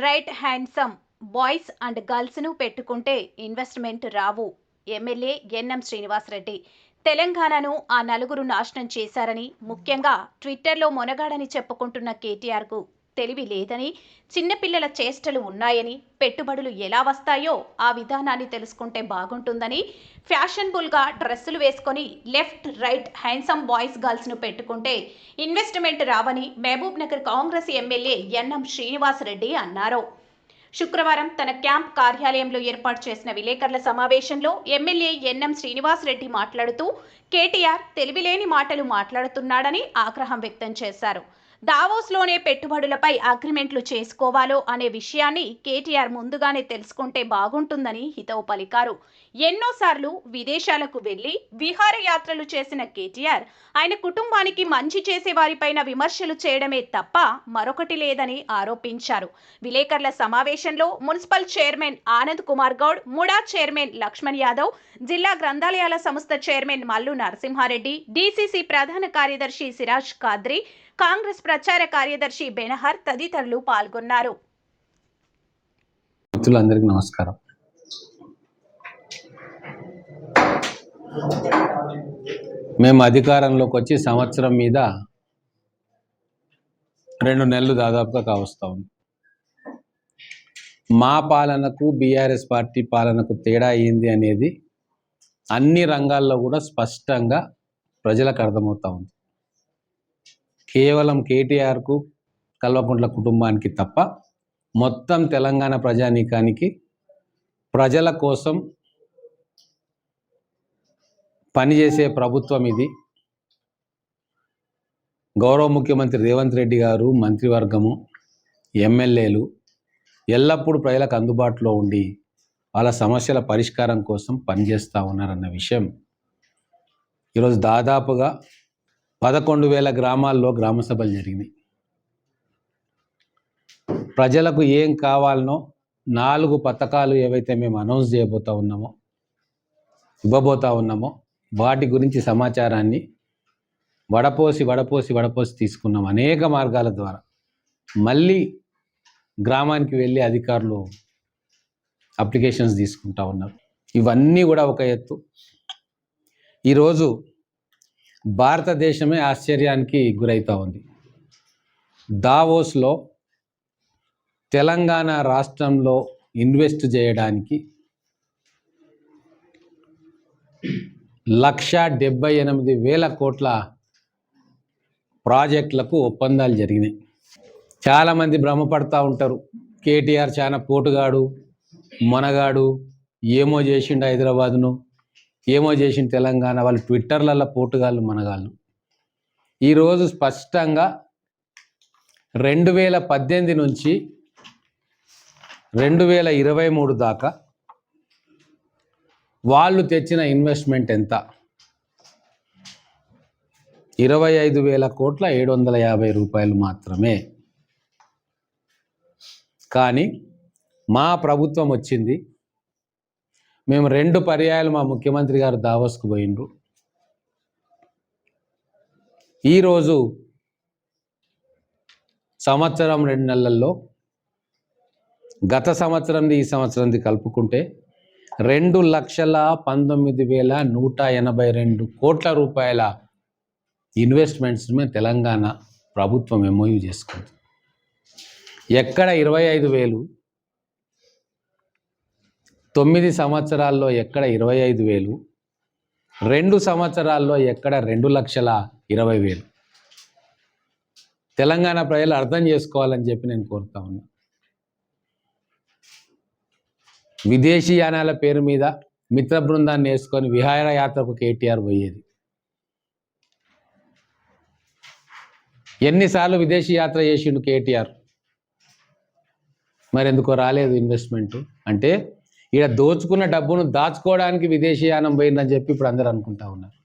Right handsome boys and గర్ల్స్ను పెట్టుకుంటే investment రావు. MLA NM Srinivasa Reddy తెలంగాణను ఆ నలుగురు నాశనం చేశారని, ముఖ్యంగా ట్విట్టర్లో మొనగాడని చెప్పుకుంటున్న కేటీఆర్కు తెలివి లేదని, చిన్నపిల్లల చేష్టలు ఉన్నాయని, పెట్టుబడులు ఎలా వస్తాయో ఆ విధానాన్ని తెలుసుకుంటే బాగుంటుందని, ఫ్యాషనబుల్గా డ్రెస్సులు వేసుకొని లెఫ్ట్ రైట్ హ్యాండ్సమ్ బాయ్స్ గర్ల్స్ను పెట్టుకుంటే ఇన్వెస్ట్మెంట్ రావని మహబూబ్ నగర్ కాంగ్రెస్ ఎమ్మెల్యే ఎన్ఎం శ్రీనివాసరెడ్డి అన్నారు. శుక్రవారం తన క్యాంప్ కార్యాలయంలో ఏర్పాటు చేసిన విలేకరుల సమావేశంలో ఎమ్మెల్యే ఎన్ఎం శ్రీనివాసరెడ్డి మాట్లాడుతూ కేటీఆర్ తెలివిలేని మాటలు మాట్లాడుతున్నాడని ఆగ్రహం వ్యక్తం చేశారు. దావోస్లోనే పెట్టుబడులపై అగ్రిమెంట్లు చేసుకోవాలో అనే విషయాన్ని కేటీఆర్ ముందుగానే తెలుసుకుంటే బాగుంటుందని హితవు పలికారు. ఎన్నోసార్లు విదేశాలకు వెళ్లి విహారయాత్రలు చేసిన కేటీఆర్ ఆయన కుటుంబానికి మంచి చేసే వారిపైన విమర్శలు చేయడమే తప్ప మరొకటి లేదని ఆరోపించారు. విలేకరుల సమావేశంలో మున్సిపల్ చైర్మన్ ఆనంద్ కుమార్ గౌడ్, ముడా చైర్మన్ లక్ష్మణ్ యాదవ్, జిల్లా గ్రంథాలయాల సంస్థ చైర్మన్ మల్లు నరసింహారెడ్డి, డీసీసీ ప్రధాన కార్యదర్శి సిరాజ్ ఖాద్రి, కాంగ్రెస్ ప్రచార కార్యదర్శి బెనహర్ తదితరులు పాల్గొన్నారు. మిత్రులందరికీ నమస్కారం. మేము అధికారంలోకి వచ్చి సంవత్సరం మీద 2 నెలలు దాదాపుగా కావస్తా ఉంది. మా పాలనకు బీఆర్ఎస్ పార్టీ పాలనకు తేడా ఏంది అనేది అన్ని రంగాల్లో కూడా స్పష్టంగా ప్రజలకు అర్థమవుతా ఉంది. కేవలం కేటీఆర్కు, కల్వకుంట్ల కుటుంబానికి తప్ప మొత్తం తెలంగాణ ప్రజానీకానికి ప్రజల కోసం పనిచేసే ప్రభుత్వం ఇది. గౌరవ ముఖ్యమంత్రి రేవంత్ రెడ్డి గారు, మంత్రివర్గము, ఎమ్మెల్యేలు ఎల్లప్పుడూ ప్రజలకు అందుబాటులో ఉండి వాళ్ళ సమస్యల పరిష్కారం కోసం పనిచేస్తూ ఉన్నారన్న విషయం ఈరోజు దాదాపుగా 11,000 గ్రామాల్లో గ్రామ సభలు జరిగినాయి. ప్రజలకు ఏం కావాలనో 4 పథకాలు ఏవైతే మేము అనౌన్స్ చేయబోతా ఉన్నామో, ఇవ్వబోతా ఉన్నామో వాటి గురించి సమాచారాన్ని వడపోసి తీసుకున్నాం. అనేక మార్గాల ద్వారా మళ్ళీ గ్రామానికి వెళ్ళి అధికారులు అప్లికేషన్స్ తీసుకుంటా ఉన్నారు. ఇవన్నీ కూడా ఒక ఎత్తు. ఈరోజు భారతదేశమే ఆశ్చర్యానికి గురవుతూ ఉంది. దావోస్లో తెలంగాణ రాష్ట్రంలో ఇన్వెస్ట్ చేయడానికి 1,78,000 కోట్ల ప్రాజెక్టులకు ఒప్పందాలు జరిగినాయి. చాలామంది భ్రమపడతా ఉంటారు, కేటీఆర్ చాలా పోటుగాడు, మనగాడు, ఏమో చేసిండు హైదరాబాద్ను, ఏమో చేసిండు తెలంగాణ. వాళ్ళు ట్విట్టర్లలో పోటుగాళ్ళు, మనగాళ్ళు. ఈరోజు స్పష్టంగా 2018 నుంచి 2023 దాకా వాళ్ళు తెచ్చిన ఇన్వెస్ట్మెంట్ ఎంత? 25,000 కోట్ల 750 రూపాయలు మాత్రమే. కానీ మా ప్రభుత్వం వచ్చింది, మేము 2 పర్యాయాలు మా ముఖ్యమంత్రి గారు దావోస్కు పోయిండ్రు. ఈరోజు సంవత్సరం 2 నెలల్లో గత సంవత్సరంది ఈ సంవత్సరంది కలుపుకుంటే 2,19,182 కోట్ల రూపాయల ఇన్వెస్ట్మెంట్స్ మేము తెలంగాణ ప్రభుత్వం ఎంఓయూ చేసుకుంది. ఎక్కడ 25,000, 9 సంవత్సరాల్లో ఎక్కడ 25,000, 2 సంవత్సరాల్లో ఎక్కడ 2,20,000. తెలంగాణ ప్రజలు అర్థం చేసుకోవాలని చెప్పి నేను కోరుతా ఉన్నా. విదేశీ యానాల పేరు మీద మిత్ర బృందాన్ని వేసుకొని విహారయాత్రకు కేటీఆర్ పోయేది. ఎన్నిసార్లు విదేశీ యాత్ర చేసిండు కేటీఆర్, మరి ఎందుకో రాలేదు ఇన్వెస్ట్మెంట్? అంటే ఇక్కడ దోచుకున్న డబ్బును దాచుకోవడానికి విదేశీ యానం పోయిందని చెప్పి ఇప్పుడు అందరూ అనుకుంటా ఉన్నారు.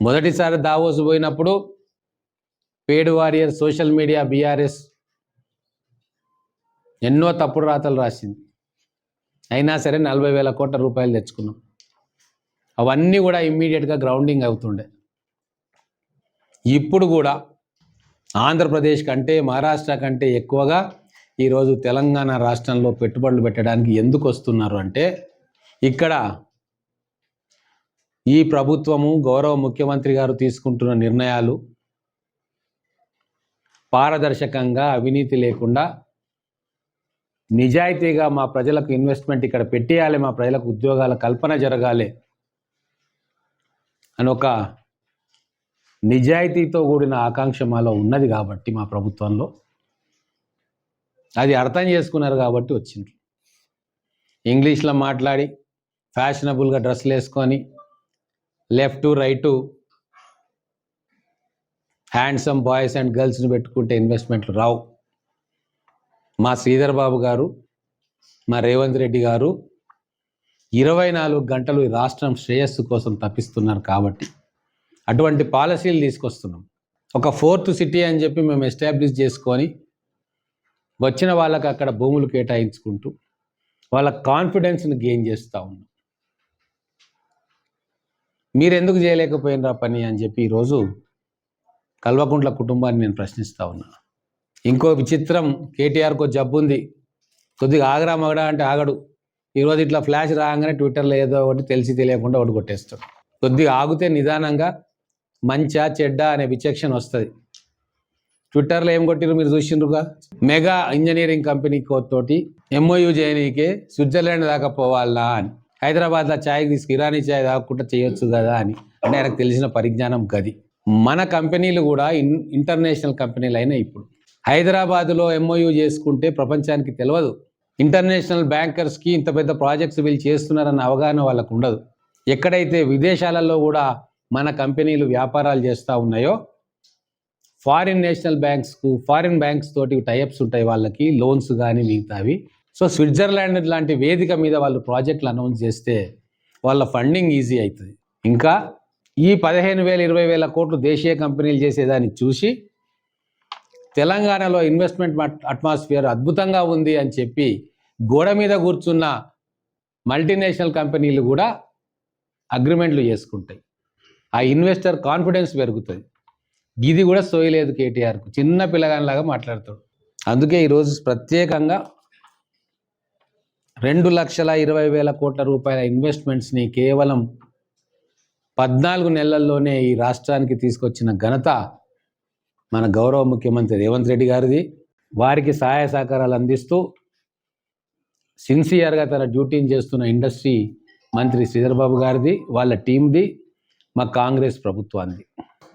మొదటిసారి దావోస్ పోయినప్పుడు పేడ్ వారియర్ సోషల్ మీడియా బీఆర్ఎస్ ఎన్నో తప్పుడు రాతలు రాసింది. అయినా సరే 40,000 కోట్ల రూపాయలు తెచ్చుకున్నాం. అవన్నీ కూడా ఇమ్మీడియట్గా గ్రౌండింగ్ అవుతుండే. ఇప్పుడు కూడా ఆంధ్రప్రదేశ్ కంటే, మహారాష్ట్ర కంటే ఎక్కువగా ఈరోజు తెలంగాణ రాష్ట్రంలో పెట్టుబడులు పెట్టడానికి ఎందుకు వస్తున్నారు అంటే, ఇక్కడ ఈ ప్రభుత్వము గౌరవ ముఖ్యమంత్రి గారు తీసుకుంటున్న నిర్ణయాలు పారదర్శకంగా, అవినీతి లేకుండా నిజాయితీగా మా ప్రజలకు ఇన్వెస్ట్మెంట్ ఇక్కడ పెట్టేయాలి, మా ప్రజలకు ఉద్యోగాల కల్పన జరగాలి అని ఒక నిజాయితీతో కూడిన ఆకాంక్ష మాలో ఉన్నది కాబట్టి మా ప్రభుత్వంలో అది అర్థం చేసుకున్నారు కాబట్టి వచ్చిండ్రు. ఇంగ్లీష్లో మాట్లాడి ఫ్యాషనబుల్గా డ్రెస్సులు వేసుకొని left right handsome boys and గర్ల్స్ని పెట్టుకుంటే ఇన్వెస్ట్మెంట్లు రావు. మా శ్రీధర్ బాబు గారు, మా రేవంత్ రెడ్డి గారు 24 గంటలు ఈ రాష్ట్రం శ్రేయస్సు కోసం తప్పిస్తున్నారు కాబట్టి అటువంటి పాలసీలు తీసుకొస్తున్నాం. ఒక 4th సిటీ అని చెప్పి మేము ఎస్టాబ్లిష్ చేసుకొని వచ్చిన వాళ్ళకి అక్కడ భూములు కేటాయించుకుంటూ వాళ్ళ కాన్ఫిడెన్స్ని గెయిన్ చేస్తూ ఉన్నాం. మీరు ఎందుకు చేయలేకపోయినరా పని అని చెప్పి ఈరోజు కల్వకుంట్ల కుటుంబాన్ని నేను ప్రశ్నిస్తూ ఉన్నా. ఇంకో విచిత్రం, కేటీఆర్కో జబ్బు ఉంది, కొద్దిగా ఆగరా మగడా అంటే ఆగడు. ఈరోజు ఇట్లా ఫ్లాష్ రాగానే ట్విట్టర్లో ఏదో ఒకటి తెలిసి తెలియకుండా ఒకటి కొట్టేస్తాడు. కొద్దిగా ఆగితే నిదానంగా మంచా చెడ్డ అనే విచక్షణ వస్తుంది. ట్విట్టర్లో ఏం కొట్టిరు మీరు చూసిండ్రుగా, మెగా ఇంజనీరింగ్ కంపెనీ తోటి MOU చేయనీకే స్విట్జర్లాండ్ దాకా పోవాలా అని. హైదరాబాద్లో ఛాయ్ తీసుకు ఇరానీ ఛాయ్ తాగకుండా చేయొచ్చు కదా అని. అంటే ఆయనకు తెలిసిన పరిజ్ఞానం గది. మన కంపెనీలు కూడా ఇంటర్నేషనల్ కంపెనీలు అయినా ఇప్పుడు హైదరాబాదులో MOU చేసుకుంటే ప్రపంచానికి తెలియదు. ఇంటర్నేషనల్ బ్యాంకర్స్కి ఇంత పెద్ద ప్రాజెక్ట్స్ వీళ్ళు చేస్తున్నారన్న అవగాహన వాళ్ళకు ఉండదు. ఎక్కడైతే విదేశాలలో కూడా మన కంపెనీలు వ్యాపారాలు చేస్తూ ఉన్నాయో ఫారిన్ బ్యాంక్స్ తోటి టైఅప్స్ ఉంటాయి వాళ్ళకి, లోన్స్ కానీ మిగతావి. సో స్విట్జర్లాండ్ లాంటి వేదిక మీద వాళ్ళు ప్రాజెక్టులు అనౌన్స్ చేస్తే వాళ్ళ ఫండింగ్ ఈజీ అవుతుంది. ఇంకా ఈ 15,000 20,000 కోట్లు దేశీయ కంపెనీలు చేసేదాన్ని చూసి తెలంగాణలో ఇన్వెస్ట్మెంట్ అట్మాస్ఫియర్ అద్భుతంగా ఉంది అని చెప్పి గోడ మీద కూర్చున్న మల్టీనేషనల్ కంపెనీలు కూడా అగ్రిమెంట్లు చేసుకుంటాయి. ఆ ఇన్వెస్టర్ కాన్ఫిడెన్స్ పెరుగుతుంది. ఇది కూడా సోయలేదు కేటీఆర్కు, చిన్న పిల్లగానిలాగా మాట్లాడతాడు. అందుకే ఈరోజు ప్రత్యేకంగా 2,20,000 కోట్ల రూపాయల ఇన్వెస్ట్మెంట్స్ని కేవలం 14 నెలల్లోనే ఈ రాష్ట్రానికి తీసుకొచ్చిన ఘనత మన గౌరవ ముఖ్యమంత్రి రేవంత్ రెడ్డి గారిది. వారికి సహాయ సహకారాలు అందిస్తూ సిన్సియర్గా తన డ్యూటీని చేస్తున్న ఇండస్ట్రీ మంత్రి శ్రీధర్ బాబు గారిది, వాళ్ళ టీంది, మా కాంగ్రెస్ ప్రభుత్వానికి.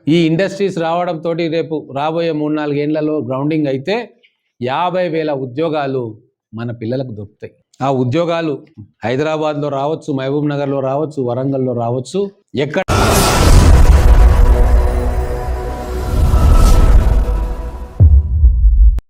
ఈ ఇండస్ట్రీస్ రావడంతో రేపు రాబోయే 3-4 ఏళ్లలో గ్రౌండింగ్ అయితే 50,000 ఉద్యోగాలు మన పిల్లలకు దొరుకుతాయి. ఆ ఉద్యోగాలు హైదరాబాద్లో రావచ్చు, మహబూబ్ నగర్లో రావచ్చు, వరంగల్లో రావచ్చు, ఎక్కడ